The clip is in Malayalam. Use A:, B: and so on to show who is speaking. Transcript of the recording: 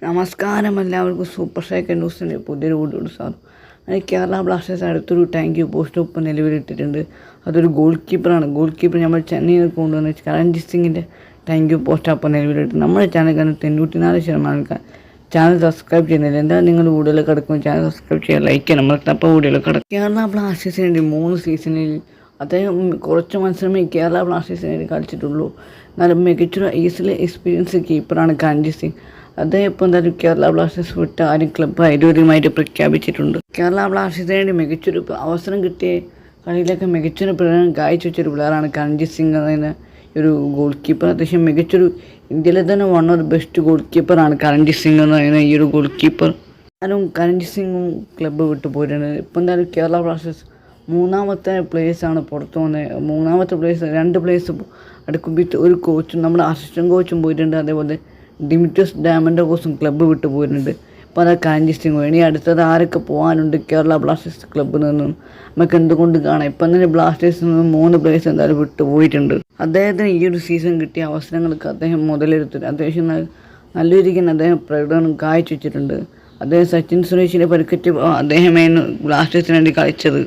A: നമസ്കാരം, എല്ലാവർക്കും സൂപ്പർ സെക്കൻഡ് ന്യൂസിൻ്റെ പുതിയൊരു വീഡിയോ സാറും. അങ്ങനെ കേരള ബ്ലാസ്റ്റേഴ്സ് അടുത്തൊരു താങ്ക് യു പോസ്റ്റ് ഒപ്പം നിലവിലിട്ടിട്ടുണ്ട്. അതൊരു ഗോൾ കീപ്പറാണ്. നമ്മൾ ചെന്നൈയിൽ കൊണ്ടുവന്ന കരൺജിത് സിംഗിൻ്റെ താങ്ക് യു പോസ്റ്റ് ഒപ്പം നിലവിലിട്ട് നമ്മുടെ ചാനൽ കാരണം 94% ചാനൽ സബ്സ്ക്രൈബ് ചെയ്യുന്നില്ല. എന്തായാലും നിങ്ങൾ വീഡിയോയിൽ കിടക്കും ചാനൽ സബ്സ്ക്രൈബ് ചെയ്യുക, ലൈക്ക് ചെയ്യണം. നമ്മൾ അപ്പോൾ വീഡിയോയിൽ കിടക്കും. കേരള ബ്ലാസ്റ്റേഴ്സിന് വേണ്ടി 3 സീസണിൽ അദ്ദേഹം കുറച്ച് മത്സരമേ കേരള ബ്ലാസ്റ്റേഴ്സിന് വേണ്ടി കളിച്ചിട്ടുള്ളൂ. എന്നാലും മികച്ചൊരു ഈസിലെ എക്സ്പീരിയൻസ് കീപ്പറാണ് കരൺജിത് സിംഗ്. അദ്ദേഹം ഇപ്പോൾ എന്തായാലും കേരള ബ്ലാസ്റ്റേഴ്സ് വിട്ട് ആരും ക്ലബ്ബ് ഔദ്യോഗികമായിട്ട് പ്രഖ്യാപിച്ചിട്ടുണ്ട്. കേരള ബ്ലാസ്റ്റേഴ്സിന് വേണ്ടി മികച്ചൊരു അവസരം കിട്ടിയ കളിയിലൊക്കെ മികച്ചൊരു പ്രകടനം കാഴ്ചവെച്ചൊരു പ്ലെയറാണ് കരൺജിത് സിംഗ് എന്ന ഒരു ഗോൾ കീപ്പർ. അത്യാവശ്യം മികച്ചൊരു ഇന്ത്യയിലെ തന്നെ one of the best goal കീപ്പറാണ് കരൺജിത് സിംഗ് എന്ന് പറയുന്ന ഈ ഒരു ഗോൾ കീപ്പർ. ഞാനും കരൺജിത് സിംഗും ക്ലബ്ബ് വിട്ടു പോയിട്ടുണ്ട്. ഇപ്പോൾ എന്തായാലും കേരള ബ്ലാസ്റ്റേഴ്സ് മൂന്നാമത്തെ പ്ലേയേഴ്സാണ് പുറത്തു വന്നത്. മൂന്നാമത്തെ പ്ലേയേഴ്സ് 2 പ്ലേയേഴ്സ് അടുക്കുമ്പോൾ ഒരു കോച്ചും നമ്മുടെ അസിസ്റ്റൻറ്റ് കോച്ചും പോയിട്ടുണ്ട്. അതേപോലെ ഡിമിട്രിയോസ് ഡയമൻഡോസും ക്ലബ്ബ് വിട്ടു പോയിട്ടുണ്ട്. ഇപ്പോൾ അതാ കരൺജിത് സിംഗ്. ഇനി അടുത്തത് ആരൊക്കെ പോകാനുണ്ട് കേരള ബ്ലാസ്റ്റേഴ്സ് ക്ലബ്ബിൽ നിന്നും നമുക്ക് എന്തുകൊണ്ട് കാണാം. ഇപ്പം തന്നെ ബ്ലാസ്റ്റേഴ്സിൽ നിന്നും 3 പ്ലേയേഴ്സ് എന്തായാലും വിട്ടു പോയിട്ടുണ്ട്. അദ്ദേഹത്തിന് ഈ ഒരു സീസൺ കിട്ടിയ അവസരങ്ങൾക്ക് അദ്ദേഹം മുതലെടുത്തിട്ട് അത്യാവശ്യം നല്ല രീതിക്ക് അദ്ദേഹം പ്രകടനം കാഴ്ചവെച്ചിട്ടുണ്ട്. അദ്ദേഹം സച്ചിൻ സുരേഷിനെ പരിക്കേറ്റ് അദ്ദേഹമായിരുന്നു ബ്ലാസ്റ്റേഴ്സിന് വേണ്ടി കളിച്ചത്.